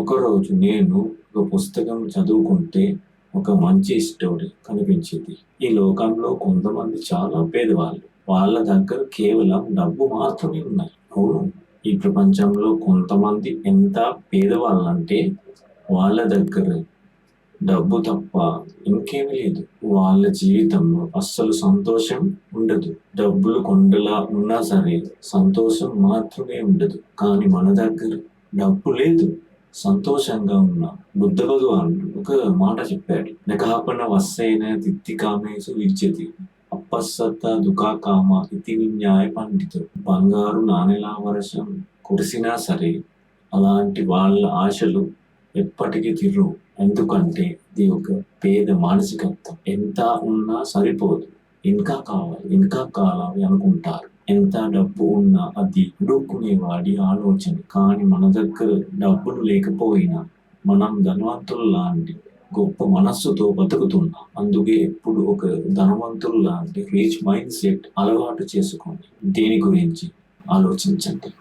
ఒకరోజు నేను ఒక పుస్తకం చదువుకుంటే ఒక మంచి స్టోరీ కనిపించింది. ఈ లోకంలో కొంతమంది చాలా పేదవాళ్ళు. వాళ్ళ దగ్గర కేవలం డబ్బు మాత్రమే ఉన్నాయి. అవును, ఈ ప్రపంచంలో కొంతమంది ఎంత పేదవాళ్ళంటే వాళ్ళ దగ్గర డబ్బు తప్ప ఇంకేమీ లేదు. వాళ్ళ జీవితంలో అస్సలు సంతోషం ఉండదు. డబ్బులు కొండలా ఉన్నా సరే సంతోషం మాత్రమే ఉండదు. కానీ మన దగ్గర డబ్బు లేదు, సంతోషంగా ఉన్నా. బుద్ధ భగవానుడు ఒక మాట చెప్పాడు. నకాపన వస్సైన తిత్తికామేసు విద్యతి అప్పసత్త దుకాకామ ఇతి విన్యాయ పండితుడు. బంగారు నాణెల వర్షం కురిసినా సరే అలాంటి వాళ్ళ ఆశలు ఎప్పటికీ తీరవు. ఎందుకంటే ఇది ఒక పేద మానసికత్వం. ఎంత ఉన్నా సరిపోదు, ఇంకా కావాలి, ఇంకా కావాలి అనుకుంటారు. ఎంత డబ్బు ఉన్నా అది అడుక్కునేవాడి ఆలోచన. కానీ మన దగ్గర డబ్బులు లేకపోయినా మనం ధనవంతులు లాంటి గొప్ప మనస్సుతో బతుకుతున్నాం. అందుకే ఎప్పుడు ఒక ధనవంతులు లాంటి రీచ్ మైండ్ సెట్ అలవాటు చేసుకోండి. దీని గురించి ఆలోచించండి.